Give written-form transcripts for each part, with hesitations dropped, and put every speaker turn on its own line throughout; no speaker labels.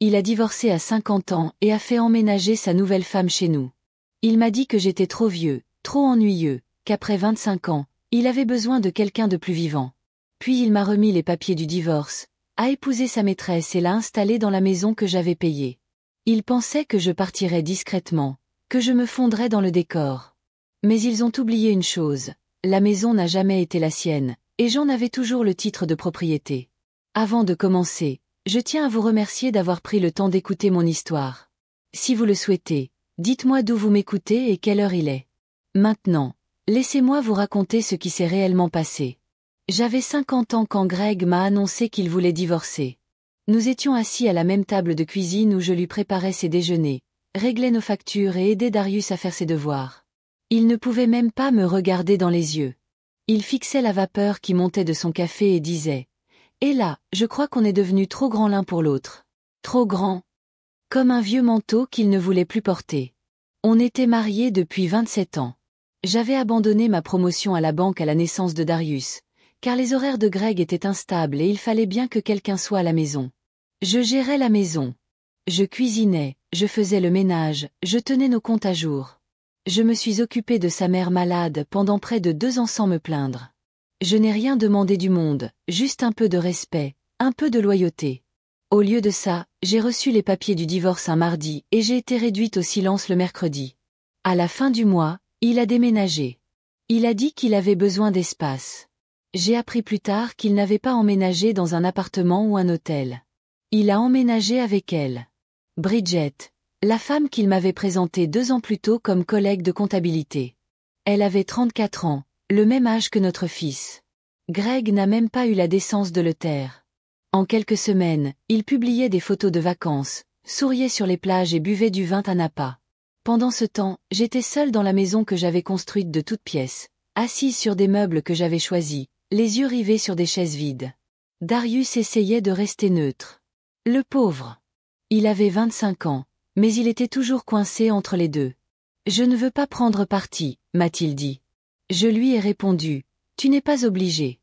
Il a divorcé à 50 ans et a fait emménager sa nouvelle femme chez nous. Il m'a dit que j'étais trop vieux, trop ennuyeux, qu'après 25 ans, il avait besoin de quelqu'un de plus vivant. Puis il m'a remis les papiers du divorce, a épousé sa maîtresse et l'a installée dans la maison que j'avais payée. Il pensait que je partirais discrètement, que je me fondrais dans le décor. Mais ils ont oublié une chose, la maison n'a jamais été la sienne, et j'en avais toujours le titre de propriété. Avant de commencer, je tiens à vous remercier d'avoir pris le temps d'écouter mon histoire. Si vous le souhaitez, dites-moi d'où vous m'écoutez et quelle heure il est. Maintenant, laissez-moi vous raconter ce qui s'est réellement passé. J'avais 50 ans quand Greg m'a annoncé qu'il voulait divorcer. Nous étions assis à la même table de cuisine où je lui préparais ses déjeuners, réglais nos factures et aidais Darius à faire ses devoirs. Il ne pouvait même pas me regarder dans les yeux. Il fixait la vapeur qui montait de son café et disait « Et là, je crois qu'on est devenus trop grands l'un pour l'autre. Trop grands. » Comme un vieux manteau qu'il ne voulait plus porter. On était mariés depuis 27 ans. J'avais abandonné ma promotion à la banque à la naissance de Darius, car les horaires de Greg étaient instables et il fallait bien que quelqu'un soit à la maison. Je gérais la maison. Je cuisinais, je faisais le ménage, je tenais nos comptes à jour. Je me suis occupée de sa mère malade pendant près de 2 ans sans me plaindre. Je n'ai rien demandé du monde, juste un peu de respect, un peu de loyauté. Au lieu de ça, j'ai reçu les papiers du divorce un mardi et j'ai été réduite au silence le mercredi. À la fin du mois, il a déménagé. Il a dit qu'il avait besoin d'espace. J'ai appris plus tard qu'il n'avait pas emménagé dans un appartement ou un hôtel. Il a emménagé avec elle. Bridget, la femme qu'il m'avait présentée 2 ans plus tôt comme collègue de comptabilité. Elle avait 34 ans, le même âge que notre fils. Greg n'a même pas eu la décence de le taire. En quelques semaines, il publiait des photos de vacances, souriait sur les plages et buvait du vin à Napa. Pendant ce temps, j'étais seule dans la maison que j'avais construite de toutes pièces, assise sur des meubles que j'avais choisis, les yeux rivés sur des chaises vides. Darius essayait de rester neutre. Le pauvre. Il avait 25 ans, mais il était toujours coincé entre les deux. « Je ne veux pas prendre parti », m'a-t-il dit. Je lui ai répondu, « Tu n'es pas obligé.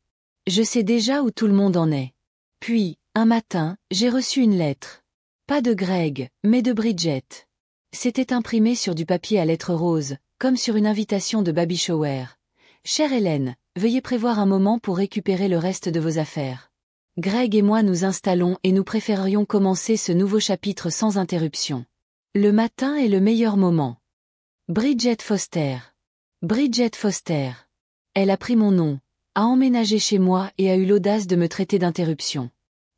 Je sais déjà où tout le monde en est. » Puis, un matin, j'ai reçu une lettre. Pas de Greg, mais de Bridget. C'était imprimé sur du papier à lettres roses, comme sur une invitation de baby shower. « Chère Hélène, veuillez prévoir un moment pour récupérer le reste de vos affaires. Greg et moi nous installons et nous préférerions commencer ce nouveau chapitre sans interruption. Le matin est le meilleur moment. Bridget Foster. Bridget Foster. Elle a pris mon nom, a emménagé chez moi et a eu l'audace de me traiter d'interruption.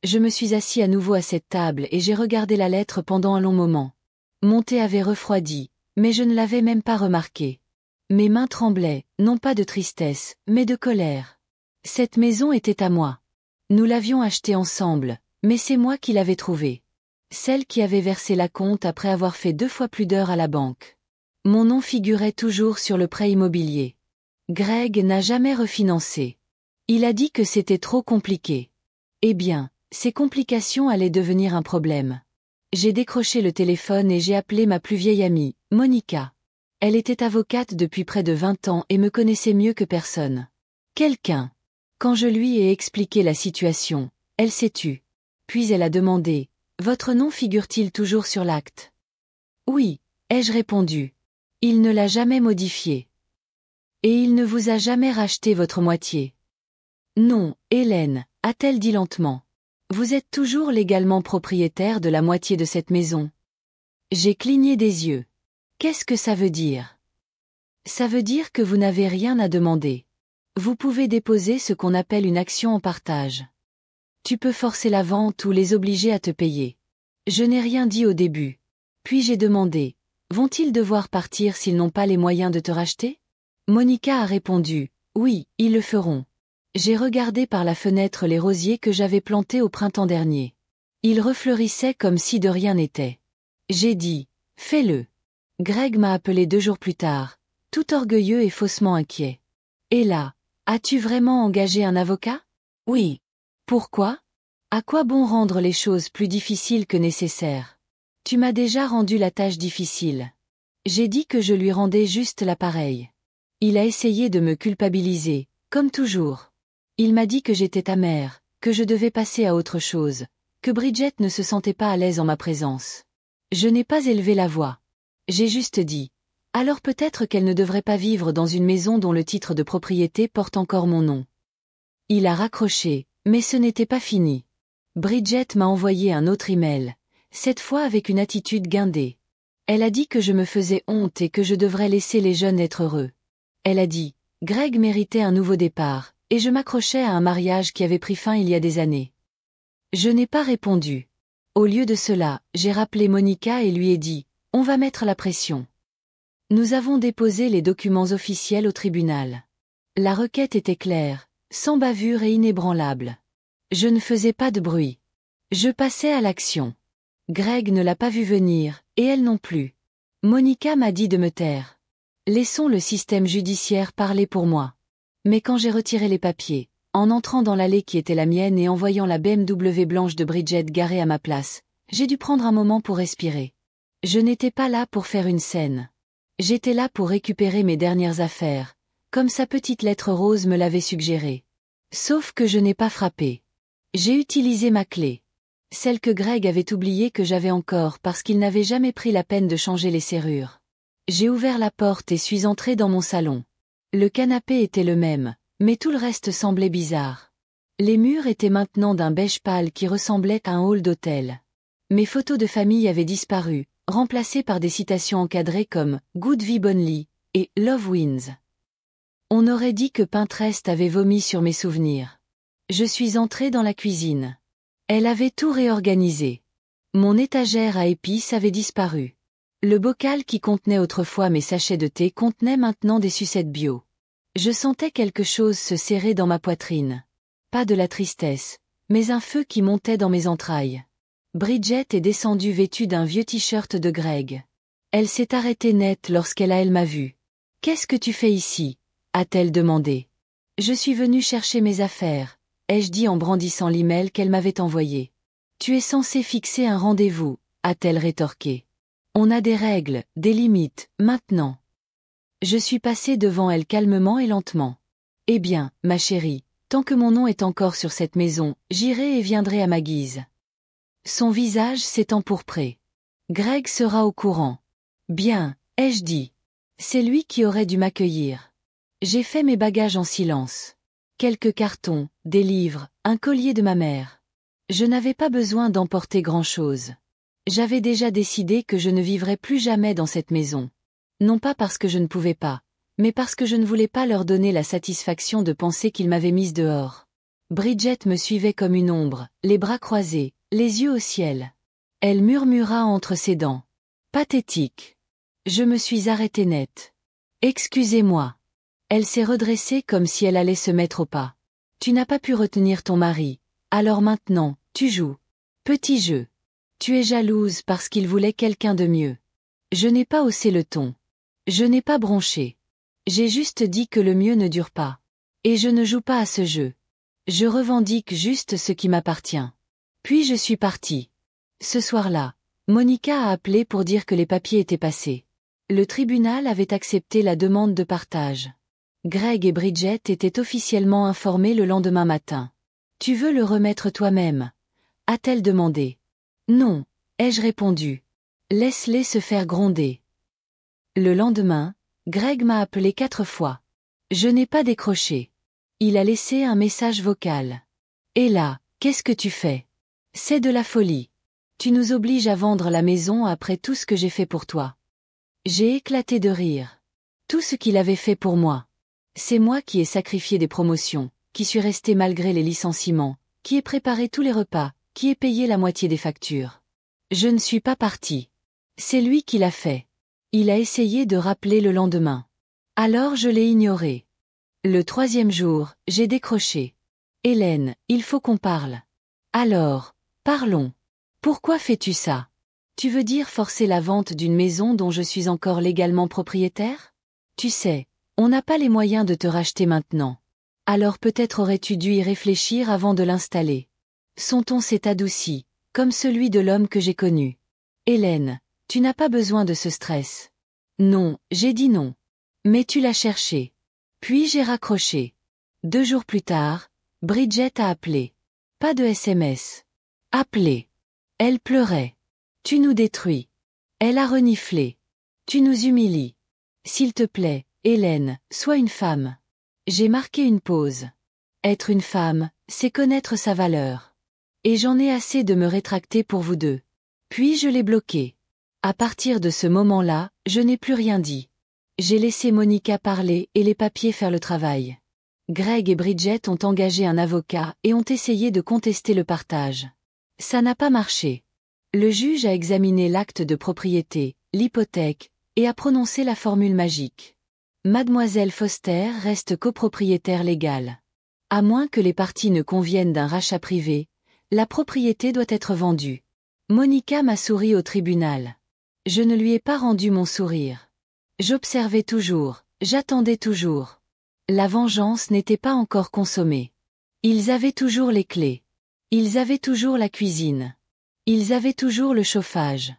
Je me suis assis à nouveau à cette table et j'ai regardé la lettre pendant un long moment. Mon thé avait refroidi, mais je ne l'avais même pas remarqué. Mes mains tremblaient, non pas de tristesse, mais de colère. Cette maison était à moi. Nous l'avions achetée ensemble, mais c'est moi qui l'avais trouvée. Celle qui avait versé l'acompte après avoir fait 2 fois plus d'heures à la banque. Mon nom figurait toujours sur le prêt immobilier. Greg n'a jamais refinancé. Il a dit que c'était trop compliqué. Eh bien, ces complications allaient devenir un problème. J'ai décroché le téléphone et j'ai appelé ma plus vieille amie, Monica. Elle était avocate depuis près de 20 ans et me connaissait mieux que personne. Quelqu'un. Quand je lui ai expliqué la situation, elle s'est tue. Puis elle a demandé, « Votre nom figure-t-il toujours sur l'acte ?» « Oui, ai-je répondu. Il ne l'a jamais modifié. Et il ne vous a jamais racheté votre moitié. Non, Hélène, a-t-elle dit lentement. Vous êtes toujours légalement propriétaire de la moitié de cette maison. J'ai cligné des yeux. Qu'est-ce que ça veut dire? Ça veut dire que vous n'avez rien à demander. Vous pouvez déposer ce qu'on appelle une action en partage. Tu peux forcer la vente ou les obliger à te payer. Je n'ai rien dit au début. Puis j'ai demandé, vont-ils devoir partir s'ils n'ont pas les moyens de te racheter? Monica a répondu, oui, ils le feront. J'ai regardé par la fenêtre les rosiers que j'avais plantés au printemps dernier. Ils refleurissaient comme si de rien n'était. J'ai dit, fais-le. Greg m'a appelé 2 jours plus tard, tout orgueilleux et faussement inquiet. Et là, as-tu vraiment engagé un avocat? Oui. Pourquoi? À quoi bon rendre les choses plus difficiles que nécessaires? Tu m'as déjà rendu la tâche difficile. J'ai dit que je lui rendais juste l'appareil. Il a essayé de me culpabiliser, comme toujours. Il m'a dit que j'étais amère, que je devais passer à autre chose, que Bridget ne se sentait pas à l'aise en ma présence. Je n'ai pas élevé la voix. J'ai juste dit. Alors peut-être qu'elle ne devrait pas vivre dans une maison dont le titre de propriété porte encore mon nom. Il a raccroché, mais ce n'était pas fini. Bridget m'a envoyé un autre email, cette fois avec une attitude guindée. Elle a dit que je me faisais honte et que je devrais laisser les jeunes être heureux. Elle a dit, Greg méritait un nouveau départ, et je m'accrochais à un mariage qui avait pris fin il y a des années. Je n'ai pas répondu. Au lieu de cela, j'ai rappelé Monica et lui ai dit, on va mettre la pression. Nous avons déposé les documents officiels au tribunal. La requête était claire, sans bavure et inébranlable. Je ne faisais pas de bruit. Je passais à l'action. Greg ne l'a pas vu venir, et elle non plus. Monica m'a dit de me taire. Laissons le système judiciaire parler pour moi. Mais quand j'ai retiré les papiers, en entrant dans l'allée qui était la mienne et en voyant la BMW blanche de Bridget garée à ma place, j'ai dû prendre un moment pour respirer. Je n'étais pas là pour faire une scène. J'étais là pour récupérer mes dernières affaires, comme sa petite lettre rose me l'avait suggéré. Sauf que je n'ai pas frappé. J'ai utilisé ma clé. Celle que Greg avait oubliée que j'avais encore parce qu'il n'avait jamais pris la peine de changer les serrures. J'ai ouvert la porte et suis entré dans mon salon. Le canapé était le même, mais tout le reste semblait bizarre. Les murs étaient maintenant d'un beige pâle qui ressemblait à un hall d'hôtel. Mes photos de famille avaient disparu, remplacées par des citations encadrées comme « Good Vibe Only » et « Love Wins ». On aurait dit que Pinterest avait vomi sur mes souvenirs. Je suis entré dans la cuisine. Elle avait tout réorganisé. Mon étagère à épices avait disparu. Le bocal qui contenait autrefois mes sachets de thé contenait maintenant des sucettes bio. Je sentais quelque chose se serrer dans ma poitrine. Pas de la tristesse, mais un feu qui montait dans mes entrailles. Bridget est descendue vêtue d'un vieux t-shirt de Greg. Elle s'est arrêtée net lorsqu'elle m'a vue. « Qu'est-ce que tu fais ici ?» a-t-elle demandé. « Je suis venue chercher mes affaires », ai-je dit en brandissant l'email qu'elle m'avait envoyé. « Tu es censé fixer un rendez-vous », a-t-elle rétorqué. « On a des règles, des limites, maintenant. » Je suis passé devant elle calmement et lentement. « Eh bien, ma chérie, tant que mon nom est encore sur cette maison, j'irai et viendrai à ma guise. » Son visage s'est empourpré. « Greg sera au courant. »« Bien, » ai-je dit. « C'est lui qui aurait dû m'accueillir. » J'ai fait mes bagages en silence. Quelques cartons, des livres, un collier de ma mère. Je n'avais pas besoin d'emporter grand-chose. J'avais déjà décidé que je ne vivrais plus jamais dans cette maison. Non pas parce que je ne pouvais pas, mais parce que je ne voulais pas leur donner la satisfaction de penser qu'ils m'avaient mise dehors. Bridget me suivait comme une ombre, les bras croisés, les yeux au ciel. Elle murmura entre ses dents. Pathétique. Je me suis arrêtée net. Excusez-moi. Elle s'est redressée comme si elle allait se mettre au pas. Tu n'as pas pu retenir ton mari, alors maintenant, tu joues. Petit jeu. Tu es jalouse parce qu'il voulait quelqu'un de mieux. Je n'ai pas haussé le ton. Je n'ai pas bronché. J'ai juste dit que le mieux ne dure pas. Et je ne joue pas à ce jeu. Je revendique juste ce qui m'appartient. Puis je suis partie. Ce soir-là, Monica a appelé pour dire que les papiers étaient passés. Le tribunal avait accepté la demande de partage. Greg et Bridget étaient officiellement informés le lendemain matin. « Tu veux le remettre toi-même » a-t-elle demandé. « Non » ai-je répondu. « Laisse-les se faire gronder. » Le lendemain, Greg m'a appelé 4 fois. Je n'ai pas décroché. Il a laissé un message vocal. « Et là, qu'est-ce que tu fais ? C'est de la folie. Tu nous obliges à vendre la maison après tout ce que j'ai fait pour toi. » J'ai éclaté de rire. Tout ce qu'il avait fait pour moi. C'est moi qui ai sacrifié des promotions, qui suis resté malgré les licenciements, qui ai préparé tous les repas, qui ai payé la moitié des factures. Je ne suis pas parti. C'est lui qui l'a fait. Il a essayé de rappeler le lendemain. Alors je l'ai ignoré. Le 3e jour, j'ai décroché. « Hélène, il faut qu'on parle. » Alors, parlons. Pourquoi fais-tu ça ? Tu veux dire forcer la vente d'une maison dont je suis encore légalement propriétaire ? Tu sais, on n'a pas les moyens de te racheter maintenant. Alors peut-être aurais-tu dû y réfléchir avant de l'installer. Son ton s'est adouci, comme celui de l'homme que j'ai connu. Hélène, tu n'as pas besoin de ce stress. Non, j'ai dit non. Mais tu l'as cherché. Puis j'ai raccroché. 2 jours plus tard, Bridget a appelé. Pas de SMS. Appelez. Elle pleurait. Tu nous détruis. Elle a reniflé. Tu nous humilies. S'il te plaît, Hélène, sois une femme. J'ai marqué une pause. Être une femme, c'est connaître sa valeur. Et j'en ai assez de me rétracter pour vous deux. Puis je l'ai bloqué. À partir de ce moment-là, je n'ai plus rien dit. J'ai laissé Monica parler et les papiers faire le travail. Greg et Bridget ont engagé un avocat et ont essayé de contester le partage. Ça n'a pas marché. Le juge a examiné l'acte de propriété, l'hypothèque, et a prononcé la formule magique. Mademoiselle Foster reste copropriétaire légale. À moins que les parties ne conviennent d'un rachat privé, la propriété doit être vendue. Monica m'a souri au tribunal. Je ne lui ai pas rendu mon sourire. J'observais toujours, j'attendais toujours. La vengeance n'était pas encore consommée. Ils avaient toujours les clés. Ils avaient toujours la cuisine. Ils avaient toujours le chauffage.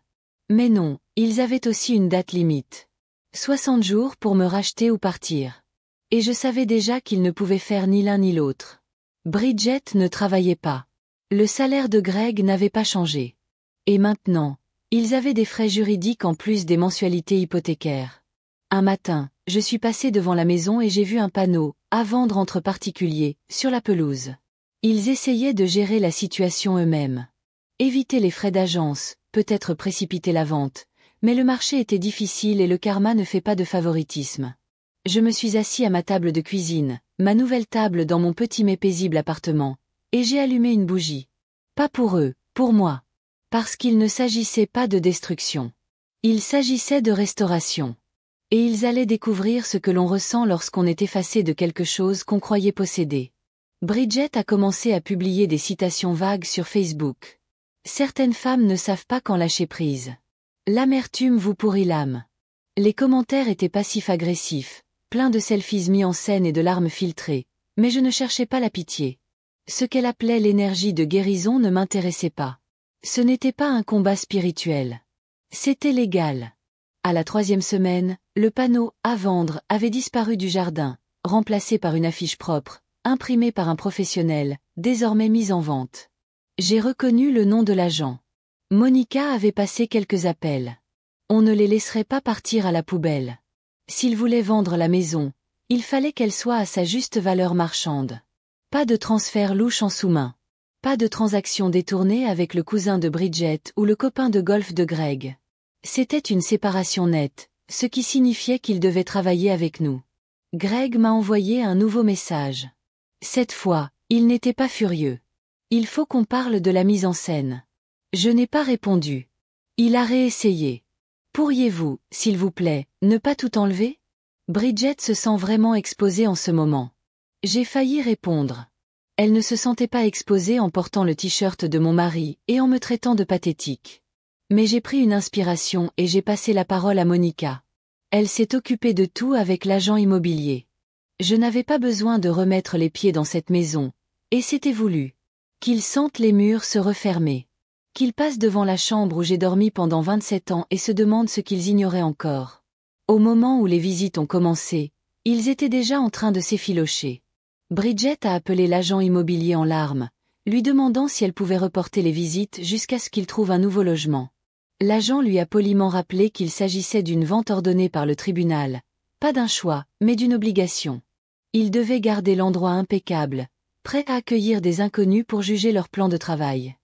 Mais non, ils avaient aussi une date limite. 60 jours pour me racheter ou partir. Et je savais déjà qu'ils ne pouvaient faire ni l'un ni l'autre. Bridget ne travaillait pas. Le salaire de Greg n'avait pas changé. Et maintenant, ils avaient des frais juridiques en plus des mensualités hypothécaires. Un matin, je suis passé devant la maison et j'ai vu un panneau « À vendre entre particuliers » sur la pelouse. Ils essayaient de gérer la situation eux-mêmes. Éviter les frais d'agence, peut-être précipiter la vente, mais le marché était difficile et le karma ne fait pas de favoritisme. Je me suis assis à ma table de cuisine, ma nouvelle table dans mon petit mais paisible appartement, et j'ai allumé une bougie. Pas pour eux, pour moi. Parce qu'il ne s'agissait pas de destruction. Il s'agissait de restauration. Et ils allaient découvrir ce que l'on ressent lorsqu'on est effacé de quelque chose qu'on croyait posséder. Bridget a commencé à publier des citations vagues sur Facebook. Certaines femmes ne savent pas quand lâcher prise. L'amertume vous pourrit l'âme. Les commentaires étaient passifs-agressifs, pleins de selfies mis en scène et de larmes filtrées, mais je ne cherchais pas la pitié. Ce qu'elle appelait l'énergie de guérison ne m'intéressait pas. Ce n'était pas un combat spirituel. C'était légal. À la 3e semaine, le panneau « À vendre » avait disparu du jardin, remplacé par une affiche propre, imprimée par un professionnel, désormais mise en vente. J'ai reconnu le nom de l'agent. Monica avait passé quelques appels. On ne les laisserait pas partir à la poubelle. S'il voulait vendre la maison, il fallait qu'elle soit à sa juste valeur marchande. Pas de transfert louche en sous-main. Pas de transaction détournée avec le cousin de Bridget ou le copain de golf de Greg. C'était une séparation nette, ce qui signifiait qu'il devait travailler avec nous. Greg m'a envoyé un nouveau message. Cette fois, il n'était pas furieux. Il faut qu'on parle de la mise en scène. Je n'ai pas répondu. Il a réessayé. Pourriez-vous, s'il vous plaît, ne pas tout enlever? Bridget se sent vraiment exposée en ce moment. J'ai failli répondre. Elle ne se sentait pas exposée en portant le t-shirt de mon mari et en me traitant de pathétique. Mais j'ai pris une inspiration et j'ai passé la parole à Monica. Elle s'est occupée de tout avec l'agent immobilier. Je n'avais pas besoin de remettre les pieds dans cette maison, et c'était voulu. Qu'ils sentent les murs se refermer. Qu'ils passent devant la chambre où j'ai dormi pendant 27 ans et se demandent ce qu'ils ignoraient encore. Au moment où les visites ont commencé, ils étaient déjà en train de s'effilocher. Bridget a appelé l'agent immobilier en larmes, lui demandant si elle pouvait reporter les visites jusqu'à ce qu'il trouve un nouveau logement. L'agent lui a poliment rappelé qu'il s'agissait d'une vente ordonnée par le tribunal, pas d'un choix, mais d'une obligation. Il devait garder l'endroit impeccable, prêt à accueillir des inconnus pour juger leur plan de travail.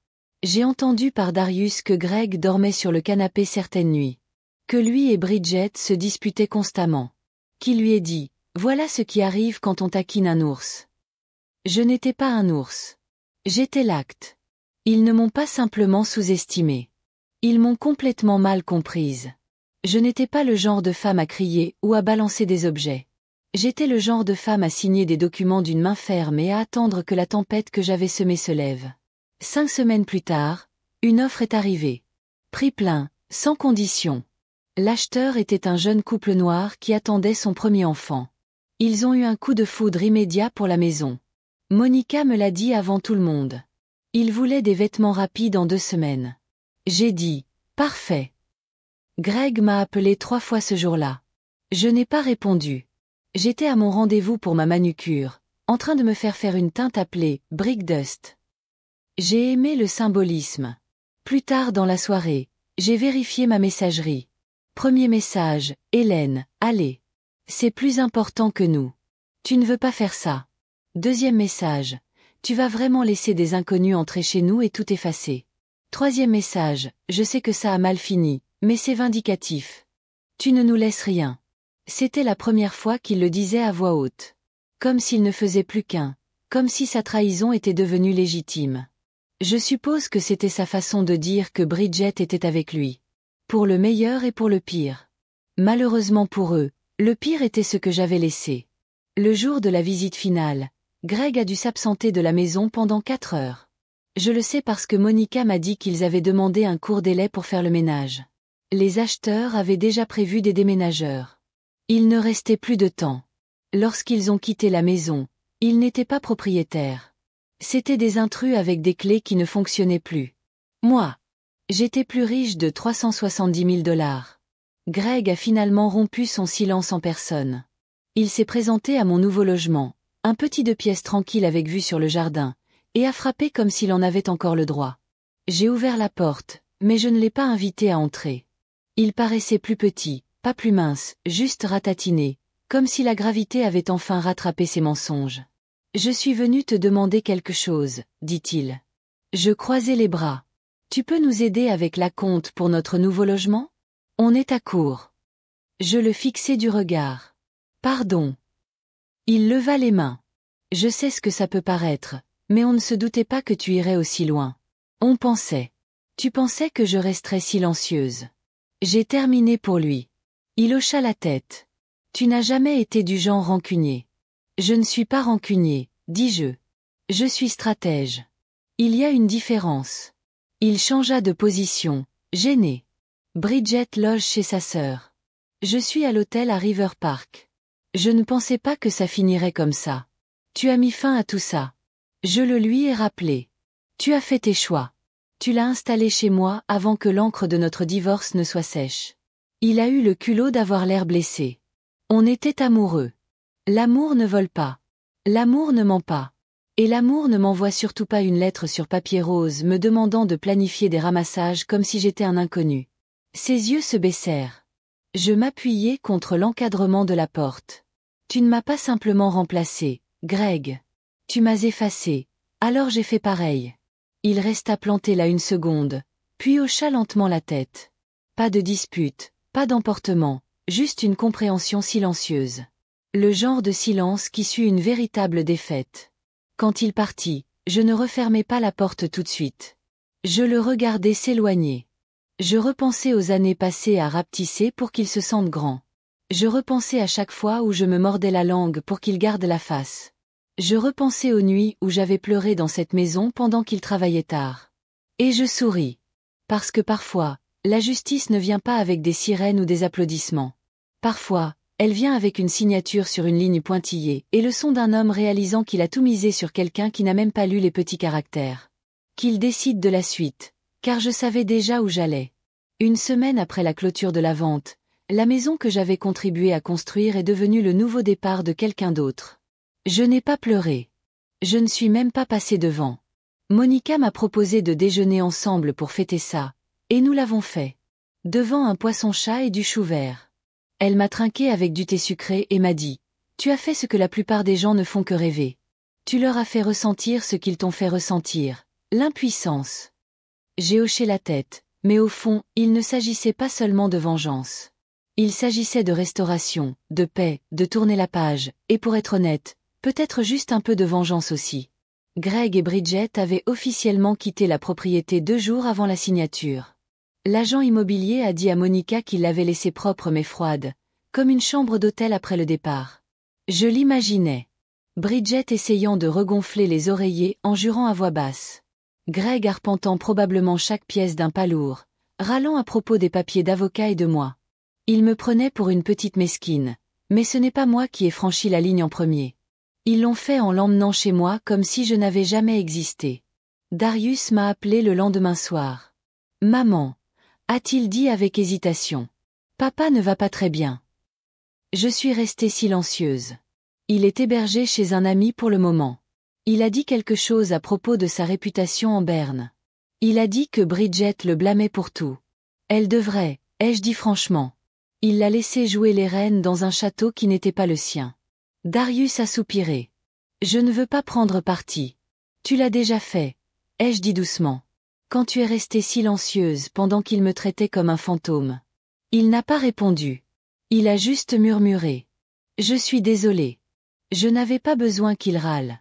J'ai entendu par Darius que Greg dormait sur le canapé certaines nuits. Que lui et Bridget se disputaient constamment. Qui lui ait dit « Voilà ce qui arrive quand on taquine un ours ». Je n'étais pas un ours. J'étais l'acte. Ils ne m'ont pas simplement sous-estimé. Ils m'ont complètement mal comprise. Je n'étais pas le genre de femme à crier ou à balancer des objets. J'étais le genre de femme à signer des documents d'une main ferme et à attendre que la tempête que j'avais semée se lève. 5 semaines plus tard, une offre est arrivée. Prix plein, sans condition. L'acheteur était un jeune couple noir qui attendait son premier enfant. Ils ont eu un coup de foudre immédiat pour la maison. Monica me l'a dit avant tout le monde. Ils voulaient des vêtements rapides en 2 semaines. J'ai dit « Parfait ». Greg m'a appelé 3 fois ce jour-là. Je n'ai pas répondu. J'étais à mon rendez-vous pour ma manucure, en train de me faire une teinte appelée « Brick Dust ». J'ai aimé le symbolisme. Plus tard dans la soirée, j'ai vérifié ma messagerie. Premier message, Hélène, allez. C'est plus important que nous. Tu ne veux pas faire ça. Deuxième message, tu vas vraiment laisser des inconnus entrer chez nous et tout effacer. Troisième message, je sais que ça a mal fini, mais c'est vindicatif. Tu ne nous laisses rien. C'était la première fois qu'il le disait à voix haute. Comme s'il ne faisait plus qu'un, comme si sa trahison était devenue légitime. Je suppose que c'était sa façon de dire que Bridget était avec lui. Pour le meilleur et pour le pire. Malheureusement pour eux, le pire était ce que j'avais laissé. Le jour de la visite finale, Greg a dû s'absenter de la maison pendant 4 heures. Je le sais parce que Monica m'a dit qu'ils avaient demandé un court délai pour faire le ménage. Les acheteurs avaient déjà prévu des déménageurs. Il ne restait plus de temps. Lorsqu'ils ont quitté la maison, ils n'étaient pas propriétaires. C'étaient des intrus avec des clés qui ne fonctionnaient plus. Moi, j'étais plus riche de 370 000 $. Greg a finalement rompu son silence en personne. Il s'est présenté à mon nouveau logement, un petit 2 pièces tranquille avec vue sur le jardin, et a frappé comme s'il en avait encore le droit. J'ai ouvert la porte, mais je ne l'ai pas invité à entrer. Il paraissait plus petit, pas plus mince, juste ratatiné, comme si la gravité avait enfin rattrapé ses mensonges. « Je suis venu te demander quelque chose, dit-il. Je croisai les bras. Tu peux nous aider avec la compte pour notre nouveau logement? On est à court. Je le fixai du regard. Pardon. Il leva les mains. Je sais ce que ça peut paraître, mais on ne se doutait pas que tu irais aussi loin. On pensait. Tu pensais que je resterais silencieuse. J'ai terminé pour lui. Il hocha la tête. Tu n'as jamais été du genre rancunier. Je ne suis pas rancunier, dis-je. Je suis stratège. Il y a une différence. Il changea de position, gêné. Bridget loge chez sa sœur. Je suis à l'hôtel à River Park. Je ne pensais pas que ça finirait comme ça. Tu as mis fin à tout ça. Je le lui ai rappelé. Tu as fait tes choix. Tu l'as installé chez moi avant que l'encre de notre divorce ne soit sèche. Il a eu le culot d'avoir l'air blessé. On était amoureux. L'amour ne vole pas. L'amour ne ment pas. Et l'amour ne m'envoie surtout pas une lettre sur papier rose me demandant de planifier des ramassages comme si j'étais un inconnu. Ses yeux se baissèrent. Je m'appuyai contre l'encadrement de la porte. Tu ne m'as pas simplement remplacé, Greg. Tu m'as effacé, alors j'ai fait pareil. Il resta planté là une seconde, puis hocha lentement la tête. Pas de dispute, pas d'emportement, juste une compréhension silencieuse. Le genre de silence qui suit une véritable défaite. Quand il partit, je ne refermai pas la porte tout de suite. Je le regardai s'éloigner. Je repensais aux années passées à rapetisser pour qu'il se sente grand. Je repensais à chaque fois où je me mordais la langue pour qu'il garde la face. Je repensais aux nuits où j'avais pleuré dans cette maison pendant qu'il travaillait tard. Et je souris. Parce que parfois, la justice ne vient pas avec des sirènes ou des applaudissements. Parfois, elle vient avec une signature sur une ligne pointillée et le son d'un homme réalisant qu'il a tout misé sur quelqu'un qui n'a même pas lu les petits caractères. Qu'il décide de la suite, car je savais déjà où j'allais. Une semaine après la clôture de la vente, la maison que j'avais contribué à construire est devenue le nouveau départ de quelqu'un d'autre. Je n'ai pas pleuré. Je ne suis même pas passé devant. Monica m'a proposé de déjeuner ensemble pour fêter ça, et nous l'avons fait. Devant un poisson-chat et du chou vert. Elle m'a trinqué avec du thé sucré et m'a dit « Tu as fait ce que la plupart des gens ne font que rêver. Tu leur as fait ressentir ce qu'ils t'ont fait ressentir, l'impuissance. » J'ai hoché la tête, mais au fond, il ne s'agissait pas seulement de vengeance. Il s'agissait de restauration, de paix, de tourner la page, et pour être honnête, peut-être juste un peu de vengeance aussi. Greg et Bridget avaient officiellement quitté la propriété 2 jours avant la signature. L'agent immobilier a dit à Monica qu'il l'avait laissée propre mais froide, comme une chambre d'hôtel après le départ. Je l'imaginais. Bridget essayant de regonfler les oreillers en jurant à voix basse. Greg arpentant probablement chaque pièce d'un pas lourd, râlant à propos des papiers d'avocat et de moi. Il me prenait pour une petite mesquine, mais ce n'est pas moi qui ai franchi la ligne en premier. Ils l'ont fait en l'emmenant chez moi comme si je n'avais jamais existé. Darius m'a appelé le lendemain soir. « Maman », a-t-il dit avec hésitation. « Papa ne va pas très bien. » Je suis restée silencieuse. Il est hébergé chez un ami pour le moment. Il a dit quelque chose à propos de sa réputation en berne. Il a dit que Bridget le blâmait pour tout. Elle devrait, ai-je dit franchement. Il l'a laissé jouer les reines dans un château qui n'était pas le sien. Darius a soupiré. Je ne veux pas prendre parti. Tu l'as déjà fait, ai-je dit doucement. Quand tu es restée silencieuse pendant qu'il me traitait comme un fantôme. Il n'a pas répondu. Il a juste murmuré. Je suis désolé. Je n'avais pas besoin qu'il râle.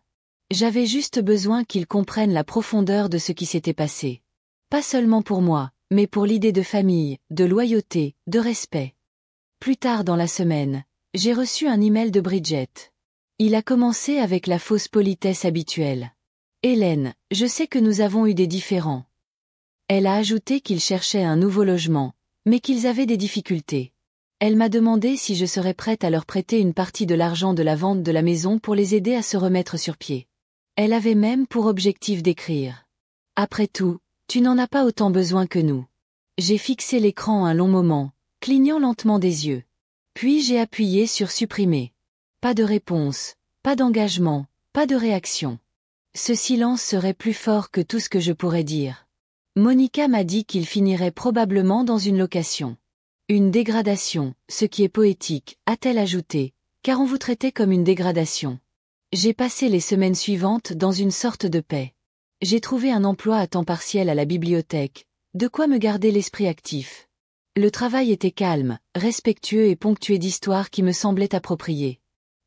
J'avais juste besoin qu'il comprenne la profondeur de ce qui s'était passé. Pas seulement pour moi, mais pour l'idée de famille, de loyauté, de respect. Plus tard dans la semaine, j'ai reçu un email de Bridget. Il a commencé avec la fausse politesse habituelle. Hélène, je sais que nous avons eu des différends. Elle a ajouté qu'ils cherchaient un nouveau logement, mais qu'ils avaient des difficultés. Elle m'a demandé si je serais prête à leur prêter une partie de l'argent de la vente de la maison pour les aider à se remettre sur pied. Elle avait même pour objectif d'écrire. Après tout, tu n'en as pas autant besoin que nous. J'ai fixé l'écran un long moment, clignant lentement des yeux. Puis j'ai appuyé sur supprimer. Pas de réponse, pas d'engagement, pas de réaction. Ce silence serait plus fort que tout ce que je pourrais dire. Monica m'a dit qu'il finirait probablement dans une location. Une dégradation, ce qui est poétique, a-t-elle ajouté, car on vous traitait comme une dégradation. J'ai passé les semaines suivantes dans une sorte de paix. J'ai trouvé un emploi à temps partiel à la bibliothèque, de quoi me garder l'esprit actif. Le travail était calme, respectueux et ponctué d'histoires qui me semblaient appropriées.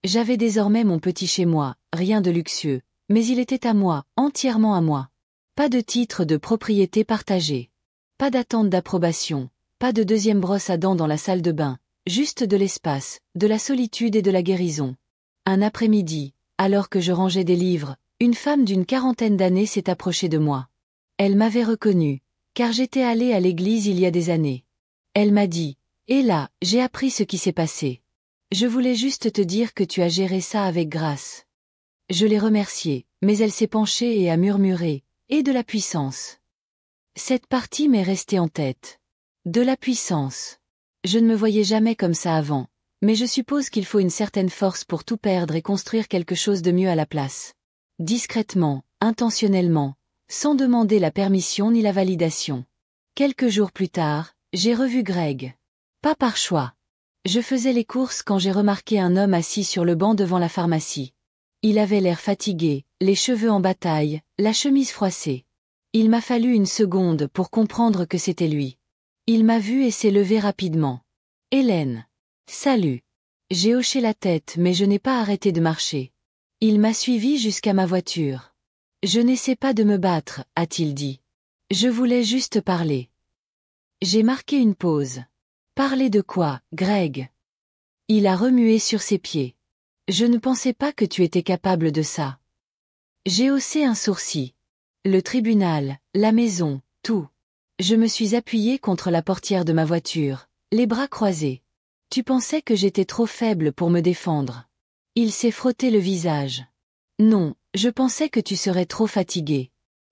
J'avais désormais mon petit chez moi, rien de luxueux, mais il était à moi, entièrement à moi. Pas de titre de propriété partagée. Pas d'attente d'approbation, pas de deuxième brosse à dents dans la salle de bain, juste de l'espace, de la solitude et de la guérison. Un après-midi, alors que je rangeais des livres, une femme d'une quarantaine d'années s'est approchée de moi. Elle m'avait reconnue, car j'étais allée à l'église il y a des années. Elle m'a dit, « Et là, j'ai appris ce qui s'est passé. Je voulais juste te dire que tu as géré ça avec grâce. » Je l'ai remerciée, mais elle s'est penchée et a murmuré, « Et de la puissance. » Cette partie m'est restée en tête. De la puissance. Je ne me voyais jamais comme ça avant, mais je suppose qu'il faut une certaine force pour tout perdre et construire quelque chose de mieux à la place. Discrètement, intentionnellement, sans demander la permission ni la validation. Quelques jours plus tard, j'ai revu Greg. Pas par choix. Je faisais les courses quand j'ai remarqué un homme assis sur le banc devant la pharmacie. Il avait l'air fatigué, les cheveux en bataille, la chemise froissée. Il m'a fallu une seconde pour comprendre que c'était lui. Il m'a vu et s'est levé rapidement. « Hélène. » « Salut. » J'ai hoché la tête mais je n'ai pas arrêté de marcher. Il m'a suivi jusqu'à ma voiture. « Je n'essaie pas de me battre, » a-t-il dit. « Je voulais juste parler. » J'ai marqué une pause. « Parler de quoi, Greg ?» Il a remué sur ses pieds. « Je ne pensais pas que tu étais capable de ça. » J'ai haussé un sourcil. Le tribunal, la maison, tout. Je me suis appuyé contre la portière de ma voiture, les bras croisés. Tu pensais que j'étais trop faible pour me défendre. Il s'est frotté le visage. Non, je pensais que tu serais trop fatigué.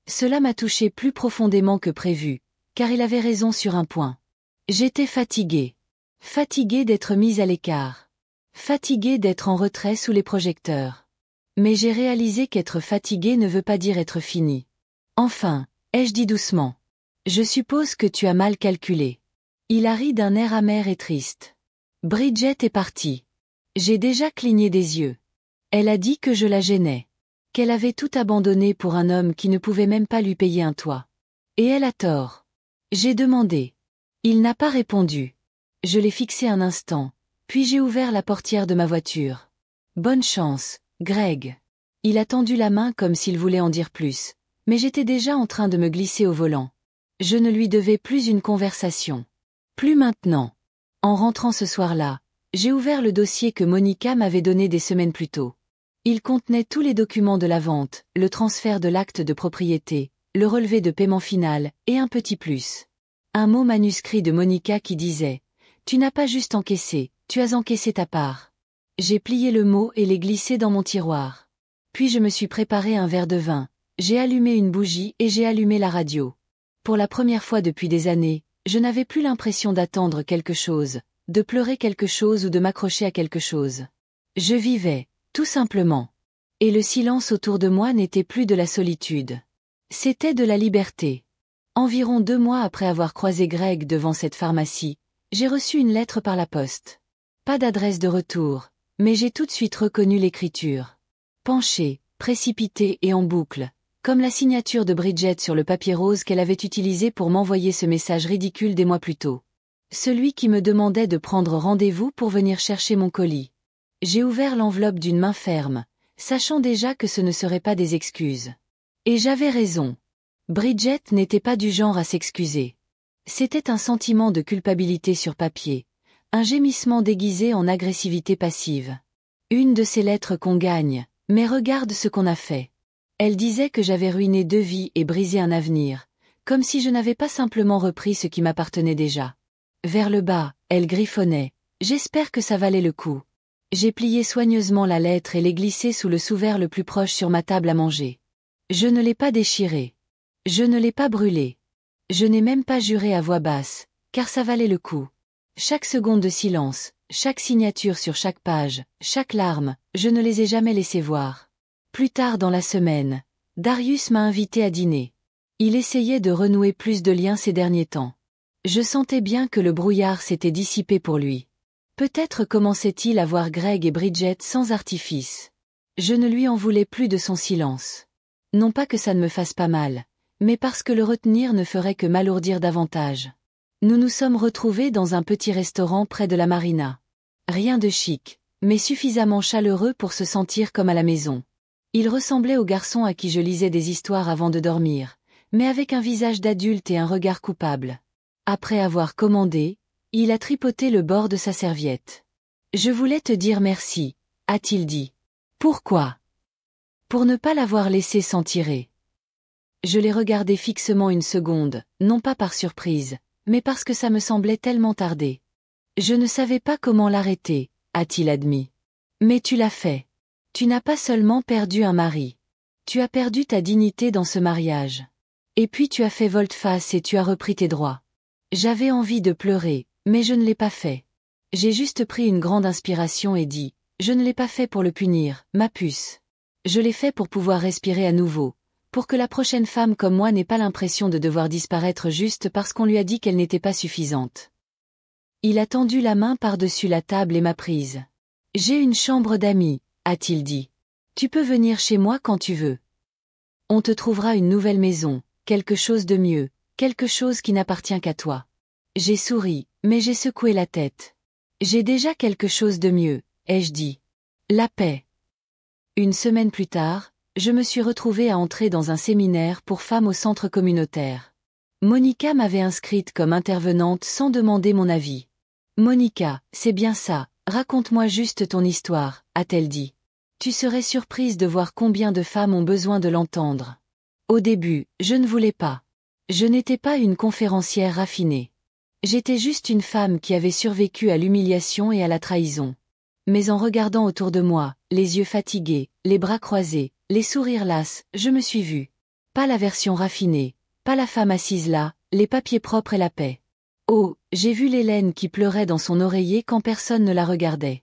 Cela m'a touché plus profondément que prévu, car il avait raison sur un point. J'étais fatigué. Fatigué d'être mise à l'écart. Fatigué d'être en retrait sous les projecteurs. Mais j'ai réalisé qu'être fatigué ne veut pas dire être fini. Enfin, ai-je dit doucement. Je suppose que tu as mal calculé. Il a ri d'un air amer et triste. Bridget est partie. J'ai déjà cligné des yeux. Elle a dit que je la gênais. Qu'elle avait tout abandonné pour un homme qui ne pouvait même pas lui payer un toit. Et elle a tort. J'ai demandé. Il n'a pas répondu. Je l'ai fixé un instant, puis j'ai ouvert la portière de ma voiture. Bonne chance, Greg. Il a tendu la main comme s'il voulait en dire plus, mais j'étais déjà en train de me glisser au volant. Je ne lui devais plus une conversation. Plus maintenant. En rentrant ce soir-là, j'ai ouvert le dossier que Monica m'avait donné des semaines plus tôt. Il contenait tous les documents de la vente, le transfert de l'acte de propriété, le relevé de paiement final, et un petit plus. Un mot manuscrit de Monica qui disait « Tu n'as pas juste encaissé, tu as encaissé ta part. » J'ai plié le mot et l'ai glissé dans mon tiroir. Puis je me suis préparé un verre de vin, j'ai allumé une bougie et j'ai allumé la radio. Pour la première fois depuis des années, je n'avais plus l'impression d'attendre quelque chose, de pleurer quelque chose ou de m'accrocher à quelque chose. Je vivais, tout simplement. Et le silence autour de moi n'était plus de la solitude. C'était de la liberté. Environ 2 mois après avoir croisé Greg devant cette pharmacie, j'ai reçu une lettre par la poste. Pas d'adresse de retour, mais j'ai tout de suite reconnu l'écriture. Penchée, précipitée et en boucle, comme la signature de Bridget sur le papier rose qu'elle avait utilisé pour m'envoyer ce message ridicule des mois plus tôt. Celui qui me demandait de prendre rendez-vous pour venir chercher mon colis. J'ai ouvert l'enveloppe d'une main ferme, sachant déjà que ce ne seraient pas des excuses. Et j'avais raison. Bridget n'était pas du genre à s'excuser. C'était un sentiment de culpabilité sur papier, un gémissement déguisé en agressivité passive. Une de ces lettres qu'on gagne, mais regarde ce qu'on a fait. Elle disait que j'avais ruiné 2 vies et brisé un avenir, comme si je n'avais pas simplement repris ce qui m'appartenait déjà. Vers le bas, elle griffonnait. J'espère que ça valait le coup. J'ai plié soigneusement la lettre et l'ai glissée sous le sous-verre le plus proche sur ma table à manger. Je ne l'ai pas déchirée. Je ne l'ai pas brûlée. Je n'ai même pas juré à voix basse, car ça valait le coup. Chaque seconde de silence, chaque signature sur chaque page, chaque larme, je ne les ai jamais laissées voir. Plus tard dans la semaine, Darius m'a invité à dîner. Il essayait de renouer plus de liens ces derniers temps. Je sentais bien que le brouillard s'était dissipé pour lui. Peut-être commençait-il à voir Greg et Bridget sans artifice. Je ne lui en voulais plus de son silence. Non pas que ça ne me fasse pas mal, mais parce que le retenir ne ferait que m'alourdir davantage. Nous nous sommes retrouvés dans un petit restaurant près de la marina. Rien de chic, mais suffisamment chaleureux pour se sentir comme à la maison. Il ressemblait au garçon à qui je lisais des histoires avant de dormir, mais avec un visage d'adulte et un regard coupable. Après avoir commandé, il a tripoté le bord de sa serviette. « Je voulais te dire merci », a-t-il dit. « Pourquoi ? » « Pour ne pas l'avoir laissé s'en tirer. » Je l'ai regardé fixement une seconde, non pas par surprise, mais parce que ça me semblait tellement tarder. « Je ne savais pas comment l'arrêter », a-t-il admis. « Mais tu l'as fait. Tu n'as pas seulement perdu un mari. Tu as perdu ta dignité dans ce mariage. Et puis tu as fait volte-face et tu as repris tes droits. » J'avais envie de pleurer, mais je ne l'ai pas fait. J'ai juste pris une grande inspiration et dit, « Je ne l'ai pas fait pour le punir, ma puce. Je l'ai fait pour pouvoir respirer à nouveau, pour que la prochaine femme comme moi n'ait pas l'impression de devoir disparaître juste parce qu'on lui a dit qu'elle n'était pas suffisante. » Il a tendu la main par-dessus la table et m'a prise. « J'ai une chambre d'amis, » a-t-il dit. « Tu peux venir chez moi quand tu veux. On te trouvera une nouvelle maison, quelque chose de mieux, quelque chose qui n'appartient qu'à toi. » J'ai souri, mais j'ai secoué la tête. « J'ai déjà quelque chose de mieux, » ai-je dit. « La paix. » Une semaine plus tard, je me suis retrouvée à entrer dans un séminaire pour femmes au centre communautaire. Monica m'avait inscrite comme intervenante sans demander mon avis. « Monica, c'est bien ça, raconte-moi juste ton histoire, » a-t-elle dit. « Tu serais surprise de voir combien de femmes ont besoin de l'entendre. » Au début, je ne voulais pas. Je n'étais pas une conférencière raffinée. J'étais juste une femme qui avait survécu à l'humiliation et à la trahison. Mais en regardant autour de moi, les yeux fatigués, les bras croisés, les sourires lasses, je me suis vue. Pas la version raffinée, pas la femme assise là, les papiers propres et la paix. Oh, j'ai vu l'Hélène qui pleurait dans son oreiller quand personne ne la regardait.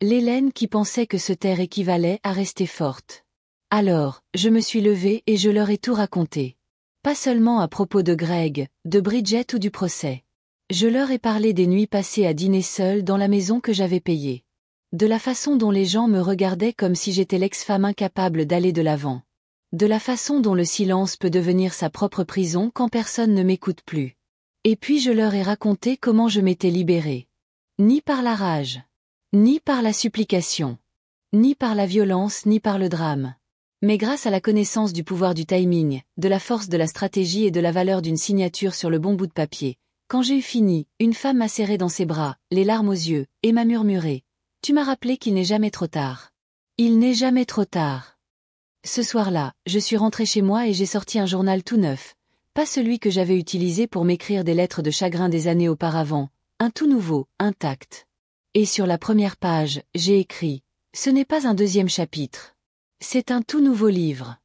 L'Hélène qui pensait que se taire équivalait à rester forte. Alors, je me suis levée et je leur ai tout raconté. Pas seulement à propos de Greg, de Bridget ou du procès. Je leur ai parlé des nuits passées à dîner seule dans la maison que j'avais payée. De la façon dont les gens me regardaient comme si j'étais l'ex-femme incapable d'aller de l'avant. De la façon dont le silence peut devenir sa propre prison quand personne ne m'écoute plus. Et puis je leur ai raconté comment je m'étais libérée. Ni par la rage. Ni par la supplication. Ni par la violence ni par le drame. Mais grâce à la connaissance du pouvoir du timing, de la force de la stratégie et de la valeur d'une signature sur le bon bout de papier, quand j'ai eu fini, une femme m'a serré dans ses bras, les larmes aux yeux, et m'a murmuré. Tu m'as rappelé qu'il n'est jamais trop tard. Il n'est jamais trop tard. Ce soir-là, je suis rentrée chez moi et j'ai sorti un journal tout neuf, pas celui que j'avais utilisé pour m'écrire des lettres de chagrin des années auparavant, un tout nouveau, intact. Et sur la première page, j'ai écrit « Ce n'est pas un deuxième chapitre. C'est un tout nouveau livre. »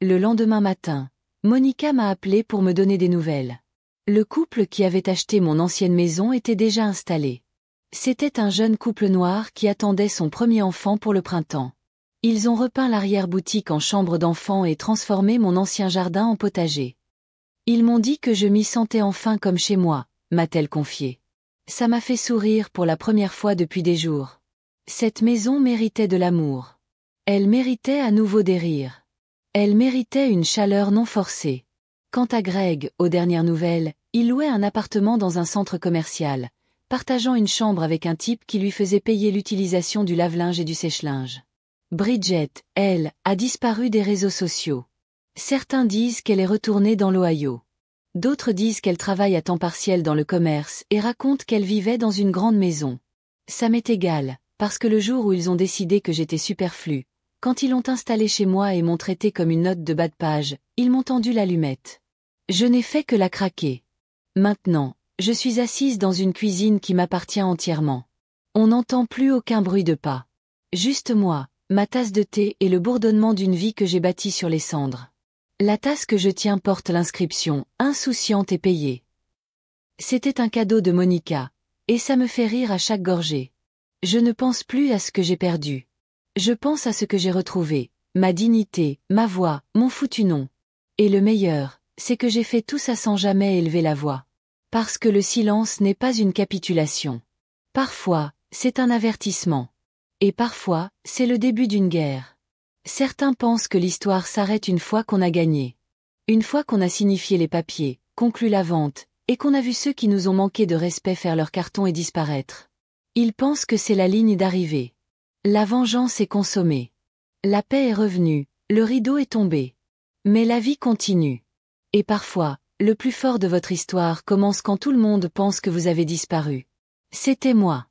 Le lendemain matin, Monica m'a appelé pour me donner des nouvelles. Le couple qui avait acheté mon ancienne maison était déjà installé. C'était un jeune couple noir qui attendait son premier enfant pour le printemps. Ils ont repeint l'arrière-boutique en chambre d'enfant et transformé mon ancien jardin en potager. Ils m'ont dit que je m'y sentais enfin comme chez moi, m'a-t-elle confié. Ça m'a fait sourire pour la première fois depuis des jours. Cette maison méritait de l'amour. Elle méritait à nouveau des rires. Elle méritait une chaleur non forcée. Quant à Greg, aux dernières nouvelles, il louait un appartement dans un centre commercial, partageant une chambre avec un type qui lui faisait payer l'utilisation du lave-linge et du sèche-linge. Bridget, elle, a disparu des réseaux sociaux. Certains disent qu'elle est retournée dans l'Ohio. D'autres disent qu'elle travaille à temps partiel dans le commerce et racontent qu'elle vivait dans une grande maison. Ça m'est égal, parce que le jour où ils ont décidé que j'étais superflue, quand ils l'ont installée chez moi et m'ont traité comme une note de bas de page, ils m'ont tendu l'allumette. Je n'ai fait que la craquer. Maintenant, je suis assise dans une cuisine qui m'appartient entièrement. On n'entend plus aucun bruit de pas. Juste moi, ma tasse de thé et le bourdonnement d'une vie que j'ai bâtie sur les cendres. La tasse que je tiens porte l'inscription « Insouciante et payée ». C'était un cadeau de Monica, et ça me fait rire à chaque gorgée. Je ne pense plus à ce que j'ai perdu. Je pense à ce que j'ai retrouvé, ma dignité, ma voix, mon foutu nom. Et le meilleur, c'est que j'ai fait tout ça sans jamais élever la voix. Parce que le silence n'est pas une capitulation. Parfois, c'est un avertissement. Et parfois, c'est le début d'une guerre. Certains pensent que l'histoire s'arrête une fois qu'on a gagné. Une fois qu'on a signifié les papiers, conclu la vente, et qu'on a vu ceux qui nous ont manqué de respect faire leur carton et disparaître. Ils pensent que c'est la ligne d'arrivée. La vengeance est consommée. La paix est revenue, le rideau est tombé. Mais la vie continue. Et parfois, le plus fort de votre histoire commence quand tout le monde pense que vous avez disparu. C'était moi.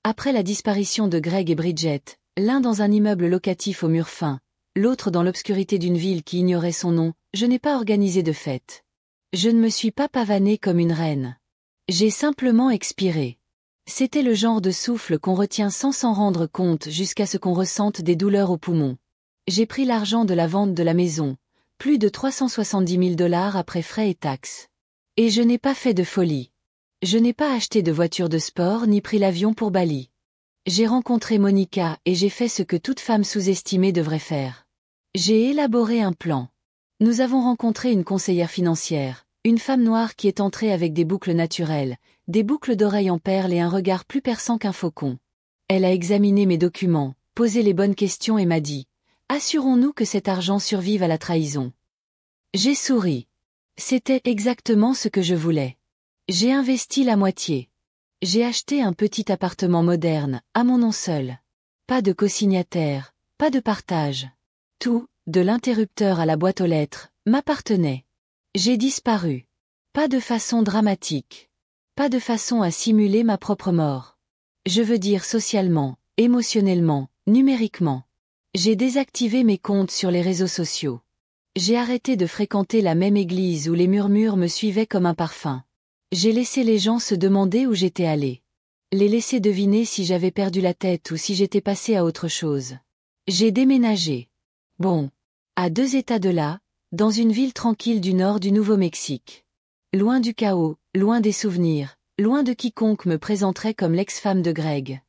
Après la disparition de Greg et Bridget, l'un dans un immeuble locatif aux murs fins, l'autre dans l'obscurité d'une ville qui ignorait son nom, je n'ai pas organisé de fête. Je ne me suis pas pavanée comme une reine. J'ai simplement expiré. C'était le genre de souffle qu'on retient sans s'en rendre compte jusqu'à ce qu'on ressente des douleurs aux poumons. J'ai pris l'argent de la vente de la maison, plus de 370 000 $ après frais et taxes. Et je n'ai pas fait de folie. Je n'ai pas acheté de voiture de sport ni pris l'avion pour Bali. J'ai rencontré Monica et j'ai fait ce que toute femme sous-estimée devrait faire. J'ai élaboré un plan. Nous avons rencontré une conseillère financière, une femme noire qui est entrée avec des boucles naturelles, des boucles d'oreilles en perles et un regard plus perçant qu'un faucon. Elle a examiné mes documents, posé les bonnes questions et m'a dit « Assurons-nous que cet argent survive à la trahison ». J'ai souri. C'était exactement ce que je voulais. J'ai investi la moitié. J'ai acheté un petit appartement moderne, à mon nom seul. Pas de cosignataire, pas de partage. Tout, de l'interrupteur à la boîte aux lettres, m'appartenait. J'ai disparu. Pas de façon dramatique. Pas de façon à simuler ma propre mort. Je veux dire socialement, émotionnellement, numériquement. J'ai désactivé mes comptes sur les réseaux sociaux. J'ai arrêté de fréquenter la même église où les murmures me suivaient comme un parfum. J'ai laissé les gens se demander où j'étais allé. Les laisser deviner si j'avais perdu la tête ou si j'étais passé à autre chose. J'ai déménagé. Bon. À 2 États de là, dans une ville tranquille du nord du Nouveau-Mexique. Loin du chaos, loin des souvenirs, loin de quiconque me présenterait comme l'ex-femme de Greg.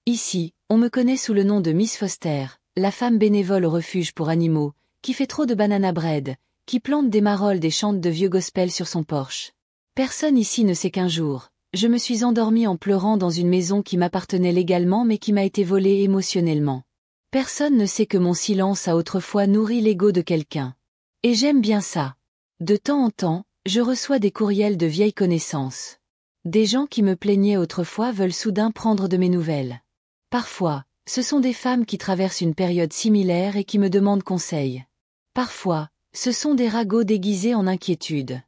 Ici, on me connaît sous le nom de Miss Foster, la femme bénévole au refuge pour animaux, qui fait trop de banana bread, qui plante des marolles et chante de vieux gospel sur son porche. Personne ici ne sait qu'un jour, je me suis endormie en pleurant dans une maison qui m'appartenait légalement mais qui m'a été volée émotionnellement. Personne ne sait que mon silence a autrefois nourri l'ego de quelqu'un. Et j'aime bien ça. De temps en temps, je reçois des courriels de vieilles connaissances. Des gens qui me plaignaient autrefois veulent soudain prendre de mes nouvelles. Parfois, ce sont des femmes qui traversent une période similaire et qui me demandent conseil. Parfois, ce sont des ragots déguisés en inquiétude.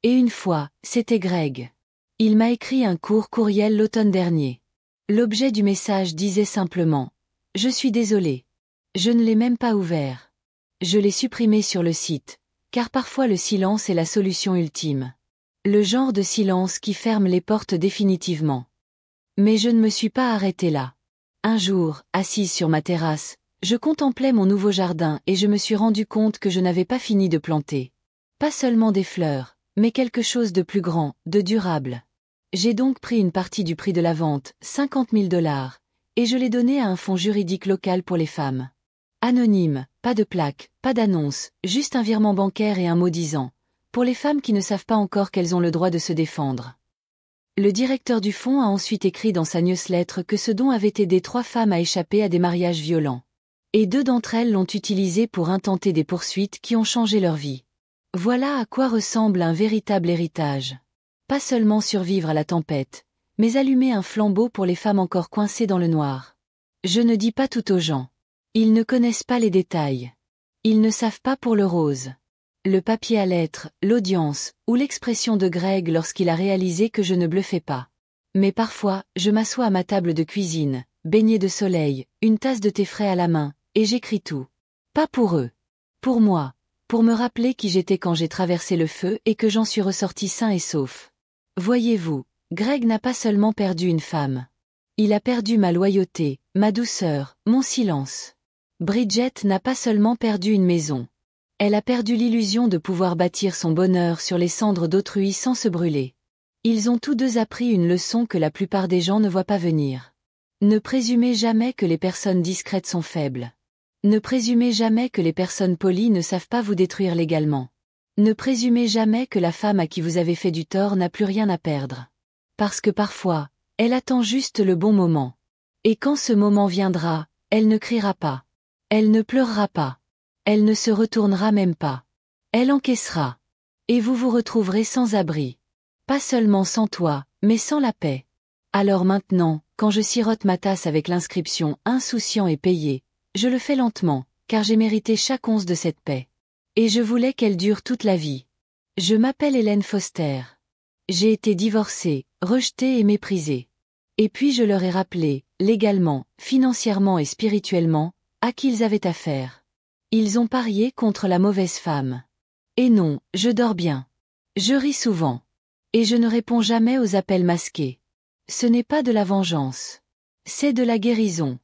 Et une fois, c'était Greg. Il m'a écrit un court courriel l'automne dernier. L'objet du message disait simplement « Je suis désolé. Je ne l'ai même pas ouvert. Je l'ai supprimé sur le site, car parfois le silence est la solution ultime. Le genre de silence qui ferme les portes définitivement. » Mais je ne me suis pas arrêtée là. Un jour, assise sur ma terrasse, je contemplais mon nouveau jardin et je me suis rendu compte que je n'avais pas fini de planter. Pas seulement des fleurs, mais quelque chose de plus grand, de durable. J'ai donc pris une partie du prix de la vente, 50 000 $, et je l'ai donné à un fonds juridique local pour les femmes. Anonyme, pas de plaque, pas d'annonce, juste un virement bancaire et un mot disant. Pour les femmes qui ne savent pas encore qu'elles ont le droit de se défendre. Le directeur du fonds a ensuite écrit dans sa newsletter que ce don avait aidé 3 femmes à échapper à des mariages violents. Et 2 d'entre elles l'ont utilisé pour intenter des poursuites qui ont changé leur vie. Voilà à quoi ressemble un véritable héritage. Pas seulement survivre à la tempête, mais allumer un flambeau pour les femmes encore coincées dans le noir. Je ne dis pas tout aux gens. Ils ne connaissent pas les détails. Ils ne savent pas pour le rose. Le papier à lettres, l'audience, ou l'expression de Greg lorsqu'il a réalisé que je ne bluffais pas. Mais parfois, je m'assois à ma table de cuisine, baignée de soleil, une tasse de thé frais à la main, et j'écris tout. Pas pour eux. Pour moi. Pour me rappeler qui j'étais quand j'ai traversé le feu et que j'en suis ressorti sain et sauf. Voyez-vous, Greg n'a pas seulement perdu une femme. Il a perdu ma loyauté, ma douceur, mon silence. Bridget n'a pas seulement perdu une maison. Elle a perdu l'illusion de pouvoir bâtir son bonheur sur les cendres d'autrui sans se brûler. Ils ont tous deux appris une leçon que la plupart des gens ne voient pas venir. Ne présumez jamais que les personnes discrètes sont faibles. Ne présumez jamais que les personnes polies ne savent pas vous détruire légalement. Ne présumez jamais que la femme à qui vous avez fait du tort n'a plus rien à perdre. Parce que parfois, elle attend juste le bon moment. Et quand ce moment viendra, elle ne criera pas. Elle ne pleurera pas. Elle ne se retournera même pas. Elle encaissera. Et vous vous retrouverez sans abri. Pas seulement sans toit, mais sans la paix. Alors maintenant, quand je sirote ma tasse avec l'inscription « Insouciant et payé », je le fais lentement, car j'ai mérité chaque once de cette paix. Et je voulais qu'elle dure toute la vie. Je m'appelle Hélène Foster. J'ai été divorcée, rejetée et méprisée. Et puis je leur ai rappelé, légalement, financièrement et spirituellement, à qui ils avaient affaire. Ils ont parié contre la mauvaise femme. Et non, je dors bien. Je ris souvent. Et je ne réponds jamais aux appels masqués. Ce n'est pas de la vengeance. C'est de la guérison.